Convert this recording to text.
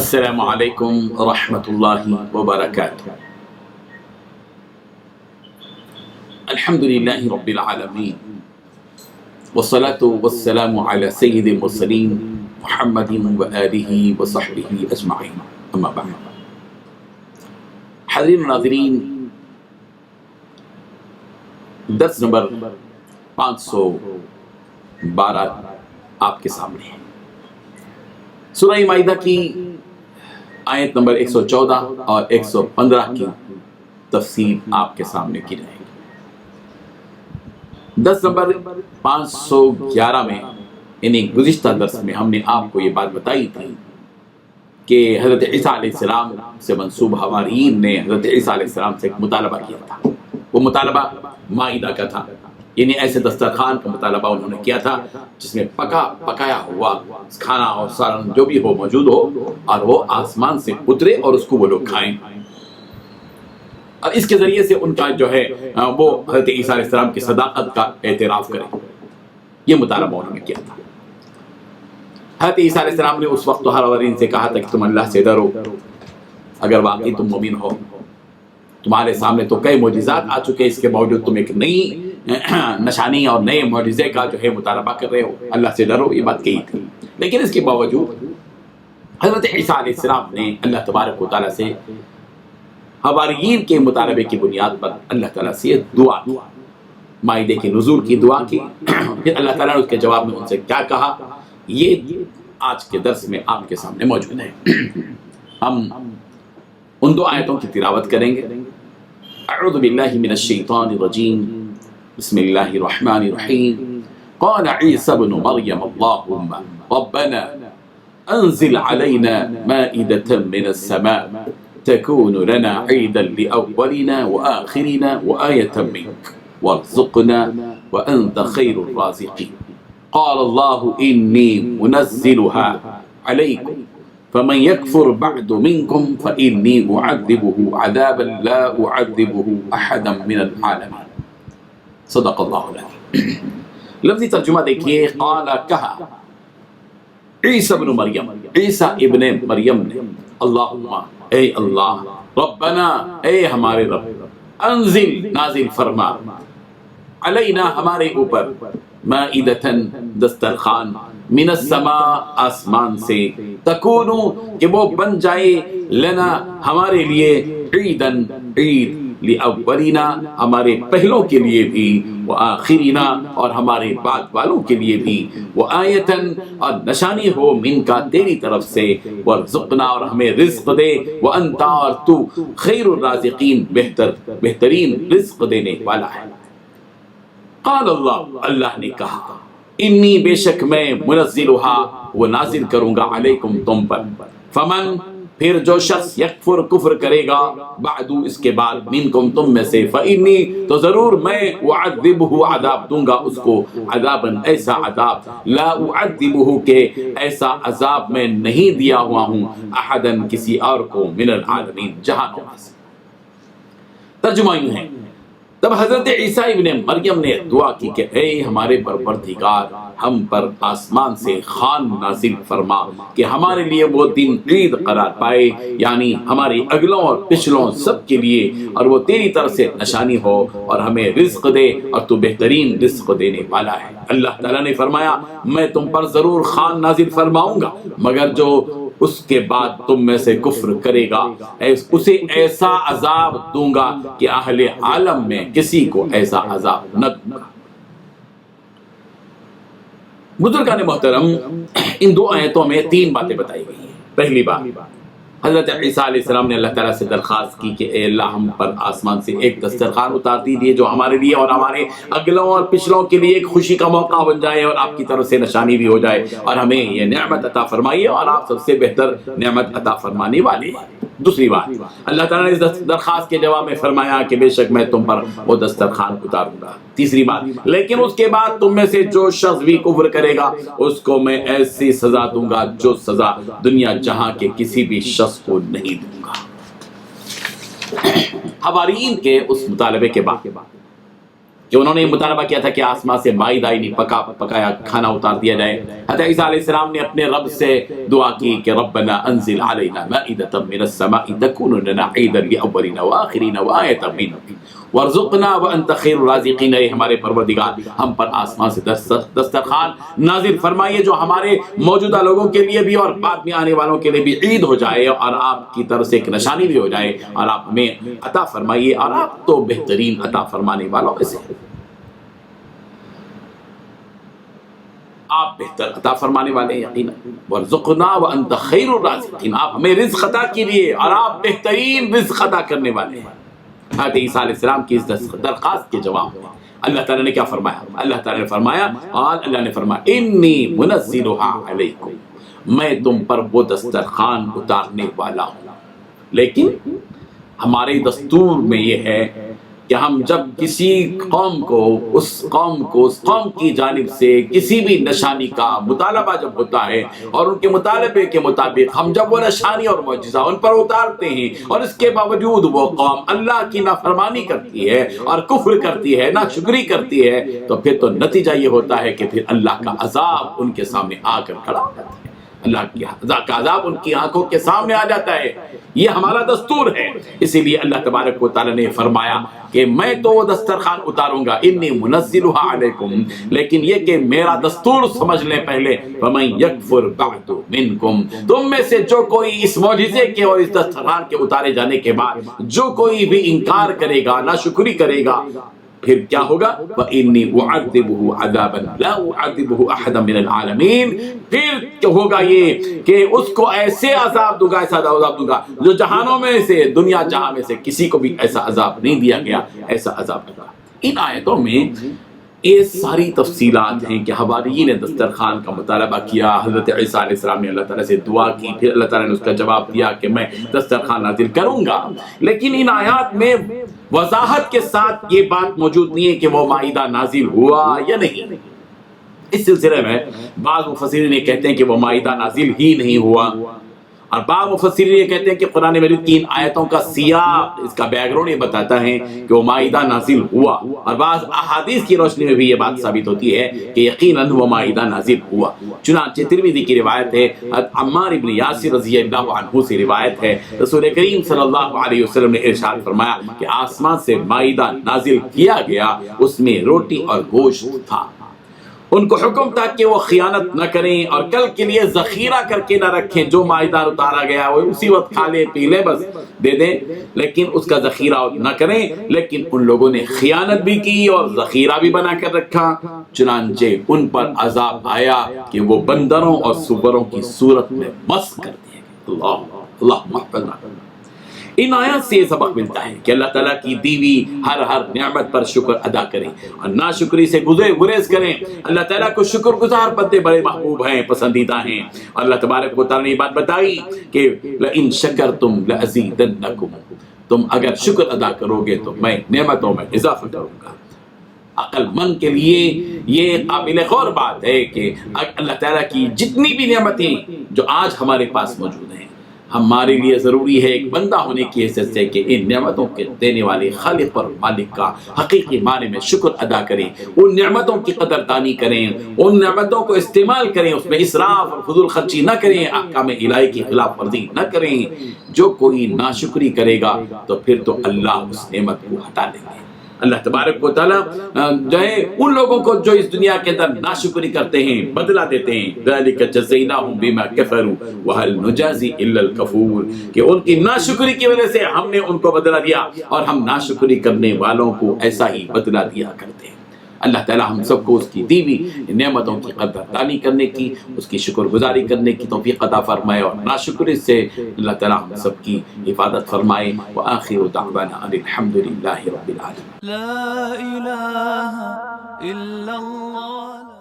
السلام علیکم ورحمۃ اللہ وبرکاتہ۔ الحمد للہ رب العالمین والصلاة والسلام علی سید المرسلین محمد وآلہ وصحبہ اجمعین، اما بعد۔ حاضرین ناظرین، درس نمبر 512 آپ کے سامنے ہے۔ سورہ مائدہ کی آیت نمبر 114 اور 115 کی تفسیر آپ کے سامنے کی جائے گی۔ درس نمبر 511 میں یعنی گزشتہ درس میں ہم نے آپ کو یہ بات بتائی تھی کہ حضرت عیسیٰ علیہ السلام سے منسوب حواریین نے حضرت عیسیٰ علیہ السلام سے ایک مطالبہ کیا تھا۔ وہ مطالبہ مائدہ کا تھا، یعنی ایسے دسترخوان کا مطالبہ انہوں نے کیا تھا جس میں پکایا ہوا کھانا اور سالن جو بھی ہو موجود ہو، اور وہ آسمان سے اترے اور اس کو وہ لوگ کھائیں، اور اس کے ذریعے سے ان کا جو ہے وہ حضرت عیسیٰ علیہ السلام کی صداقت کا اعتراف کریں۔ یہ مطالبہ انہوں نے کیا تھا۔ حضرت عیسیٰ علیہ السلام نے اس وقت حواریین سے کہا تھا کہ تم اللہ سے ڈرو، اگر واقعی تم مومن ہو۔ تمہارے سامنے تو کئی معجزات آ چکے، اس کے باوجود تم ایک نئی نشانی اور نئے معجزے کا جو ہے مطالبہ کر رہے ہو، اللہ سے ڈرو، یہ بات کہی تھی۔ لیکن اس کے باوجود حضرت عیسیٰ علیہ السلام نے اللہ تبارک و تعالیٰ سے حواریین کے مطالبے کی بنیاد پر اللہ تعالیٰ سے دعا کی، مائدے کے نزول کی دعا کی۔ پھر اللہ تعالیٰ نے اس کے جواب میں ان سے کیا کہا، یہ آج کے درس میں آپ کے سامنے موجود ہے۔ ہم ان دو آیتوں کی تلاوت کریں گے۔ اعوذ باللہ من الشیطان الرجیم، بسم اللہ الرحمن الرحیم۔ قال عیسی ابن مریم اللہم ربنا انزل علینا مائدة من السماء تكون لنا عيدا لأولنا وآخرنا وآية منك وارزقنا وأنت خير الرازقين قال الله إني منزلها عليكم فمن يكفر بعد منكم فإني أعذبه عذابا لا أعذبه أحدا من العالمين۔ صدق اللہ العظیم۔ لفظی ترجمہ دیکھیے، قال کہا عیسیٰ ابن مریم، عیسیٰ ابن مریم نے، اللہم اے اللہ، ربنا اے ہمارے رب، انزل نازل فرما، علینا ہمارے اوپر، مائدتن دسترخوان، من السماء آسمان سے، تکونو کہ وہ بن جائے، لنا ہمارے لیے، عیدن عید، لأولینا ہمارے پہلوں کے لیے بھی، وآخرنا اور ہمارے بعد والوں کے لیے بھی، وآیتن اور نشانی ہو من کا تیری طرف سے، ورزقنا اور ہمیں رزق دے، وانتا اور تو خیر الرازقین بہترین رزق دینے والا ہے۔ قال اللہ، اللہ نے کہا، انی بے شک میں منزلها وہ نازل کروں گا، علیکم تم پر، فمن پھر جو شخص یکفر کفر کرے گا، بعدو اس کے بعد، منکم تم میں سے، فإنی تو ضرور میں، اعذبہ عذاب دوں گا اس کو، عذابا ایسا عذاب، لا اعذبہ کہ ایسا عذاب میں نہیں دیا ہوا ہوں، احدا کسی اور کو، من العالمین جہانوں میں سے۔ ترجمہ یوں ہے، تب حضرت عیسیٰ ابن مریم نے دعا کی کہ اے ہمارے پروردگار، ہم پر آسمان سے خوان نازل فرما کہ ہمارے لیے وہ دن عید قرار پائے، یعنی ہمارے اگلوں اور پچھلوں سب کے لیے، اور وہ تیری طرف سے نشانی ہو، اور ہمیں رزق دے، اور تو بہترین رزق دینے والا ہے۔ اللہ تعالیٰ نے فرمایا، میں تم پر ضرور خوان نازل فرماؤں گا، مگر جو اس کے بعد تم میں سے کفر کرے گا، اسے ایسا عذاب دوں گا کہ اہل عالم میں کسی کو ایسا عذاب نہ دوں گا۔ بزرگان محترم، ان دو آیتوں میں تین باتیں بتائی گئی ہیں۔ پہلی بات، حضرت عیسیٰ علیہ السلام نے اللہ تعالیٰ سے درخواست کی کہ اے اللہ، ہم پر آسمان سے ایک دسترخوان اتار دیجیے جو ہمارے لیے اور ہمارے اگلوں اور پچھلوں کے لیے ایک خوشی کا موقع بن جائے، اور آپ کی طرف سے نشانی بھی ہو جائے، اور ہمیں یہ نعمت عطا فرمائیے، اور آپ سب سے بہتر نعمت عطا فرمانے والے ہیں۔ دوسری بات، اللہ تعالیٰ نے اس درخواست کے جواب میں فرمایا کہ بے شک میں تم پر وہ دسترخوان اتاروں گا۔ تیسری بات، لیکن اس کے بعد تم میں سے جو شخص بھی کفر کرے گا اس کو میں ایسی سزا دوں گا جو سزا دنیا جہاں کے کسی بھی شخص کو نہیں دوں گا۔ حواریین کے اس مطالبے کے بعد کہ انہوں نے مطالبہ کیا تھا کہ آسمان سے مائدہ یعنی پکایا کھانا اتار دیا جائے. حضرت عیسیٰ علیہ السلام نے اپنے رب سے دعا کی کہ ربنا انزل علینا مائدۃ من السماء تکون لنا عیدا لاولین وآخرین وآیۃ منک وارزقنا وانت خیر الرازقین. اے ہمارے پروردگار ہم پر آسمان سے دسترخوان نازل فرمائیے جو ہمارے موجودہ لوگوں کے لیے بھی اور بعد میں آنے والوں کے لیے بھی عید ہو جائے اور آپ کی طرف سے ایک نشانی بھی ہو جائے اور آپ ہمیں عطا فرمائیے اور آپ تو بہترین عطا فرمانے والوں میں سے ہیں. آپ بہتر عطا فرمانے والے ہیں یقیناً. وارزقنا وانت خیر الرازقین. آپ ہمیں رزق عطا کیجیے اور آپ بہترین رزق عطا کرنے والے ہیں. حضرت عیسیٰ علیہ السلام کی اس درخواست کے جواب میں اللہ تعالیٰ نے کیا فرمایا؟ اللہ تعالیٰ نے فرمایا اور اللہ نے فرمایا انی منزلها علیکم. میں تم پر وہ دسترخوان اتارنے والا ہوں. لیکن ہمارے دستور میں یہ ہے کہ ہم جب کسی قوم کو اس قوم کی جانب سے کسی بھی نشانی کا مطالبہ جب ہوتا ہے اور ان کے مطالبے کے مطابق ہم جب وہ نشانی اور معجزہ ان پر اتارتے ہیں اور اس کے باوجود وہ قوم اللہ کی نافرمانی کرتی ہے اور کفر کرتی ہے، ناشکری کرتی ہے، تو پھر تو نتیجہ یہ ہوتا ہے کہ پھر اللہ کا عذاب ان کے سامنے آ کر کھڑا ہو جاتا ہے. اللہ کا عذاب ان کی آنکھوں کے سامنے آ جاتا ہے. یہ ہمارا دستور ہے. اسی لیے اللہ تبارک و تعالی نے فرمایا کہ میں تو وہ دسترخوان اتاروں گا انی منزلها علیکم، لیکن یہ کہ میرا دستور سمجھ لیں پہلے. ومن یکفر بعد منکم، تم میں سے جو کوئی اس معجزے کے اور اس دسترخوان کے اتارے جانے کے بعد جو کوئی بھی انکار کرے گا، ناشکری کرے گا، پھر کیا ہوگا؟ وَإِنِّي أُعَذِّبُهُ عَذَابًا لَا أُعَذِّبُهُ أَحَدًا مِنَ الْعَالَمِينَ. پھر ہوگا یہ کہ اس کو ایسے عذاب دوں گا، ایسا عذاب دوں گا جو جہانوں میں سے، دنیا جہاں میں سے کسی کو بھی ایسا عذاب نہیں دیا گیا، ایسا عذاب دوں گا. ان آیتوں میں یہ ساری تفصیلات ہیں کہ حواریین نے دسترخوان کا مطالبہ کیا. حضرت عیسیٰ علیہ السلام نے اللہ تعالیٰ سے دعا کی، پھر اللہ تعالیٰ نے اس کا جواب دیا کہ میں دسترخوان نازل کروں گا. لیکن ان آیات میں وضاحت کے ساتھ یہ بات موجود نہیں ہے کہ وہ مائدہ نازل ہوا یا نہیں. اس سلسلے میں بعض مفسرین یہ کہتے ہیں کہ وہ مائدہ نازل ہی نہیں ہوا، اور بعض مفسرین یہ کہتے ہیں کہ قرآن مجید کی ان آیتوں کا سیاق، اس کا بیک گراؤنڈ یہ بتاتا ہے کہ وہ مائدہ نازل ہوا. اور بعض احادیث کی روشنی میں بھی یہ بات ثابت ہوتی ہے کہ یقیناً وہ مائدہ نازل ہوا. چنانچہ ترمذی کی روایت ہے، عمار ابن یاسر رضی اللہ عنہ سے روایت ہے، رسول کریم صلی اللہ علیہ وسلم نے ارشاد فرمایا کہ آسمان سے مائدہ نازل کیا گیا، اس میں روٹی اور گوشت تھا. ان کو حکم تھا کہ وہ خیانت نہ کریں اور کل کے لیے ذخیرہ کر کے نہ رکھیں. جو مائدہ اتارا گیا وہ اسی وقت کھا لے پی لے، بس دے دیں، لیکن اس کا ذخیرہ نہ کریں. لیکن ان لوگوں نے خیانت بھی کی اور ذخیرہ بھی بنا کر رکھا. چنانچہ ان پر عذاب آیا کہ وہ بندروں اور سوروں کی صورت میں مسخ کر دیے گئے. اللہ محفظنا. ان آیات سے یہ سبق ملتا ہے کہ اللہ تعالیٰ کی دی ہوئی ہر نعمت پر شکر ادا کریں اور ناشکری سے گریز کریں. اللہ تعالیٰ کو شکر گزار بندے بڑے محبوب ہیں، پسندیدہ ہیں. اللہ تبارک و تعالیٰ نے یہ بات بتائی کہ لئن شکرتم لأزیدنکم، تم اگر شکر ادا کرو گے تو میں نعمتوں میں اضافہ کروں گا. عقل مند کے لیے یہ قابل غور بات ہے کہ اللہ تعالیٰ کی جتنی بھی نعمتیں جو آج ہمارے پاس موجود ہیں، ہمارے لیے ضروری ہے ایک بندہ ہونے کی حیثیت سے کہ ان نعمتوں کے دینے والے خالق اور مالک کا حقیقی معنی میں شکر ادا کریں، ان نعمتوں کی قدردانی کریں، ان نعمتوں کو استعمال کریں، اس میں اسراف اور فضول خرچی نہ کریں، احکام الہی کی خلاف ورزی نہ کریں. جو کوئی ناشکری کرے گا تو پھر تو اللہ اس نعمت کو ہٹا دیں گے. اللہ تبارک و تعالیٰ جو ہے ان لوگوں کو جو اس دنیا کے اندر ناشکری کرتے ہیں بدلہ دیتے ہیں. ذَلِكَ جَزَيْنَاهُمْ بِمَا كَفَرُوا وَهَلْ نُجَازِي إِلَّا الْكَفُورَ، کہ ان کی ناشکری کی وجہ سے ہم نے ان کو بدلہ دیا اور ہم ناشکری کرنے والوں کو ایسا ہی بدلہ دیا کرتے ہیں. اللہ تعالیٰ ہم سب کو اس کی دی ہوئی نعمتوں کی قدردانی کرنے کی، اس کی شکر گزاری کرنے کی توفیق عطا فرمائے اور ناشکری سے اللہ تعالیٰ ہم سب کی حفاظت فرمائے. وآخر دعوانا ان الحمد للہ رب العالمین. لا الہ الا اللہ.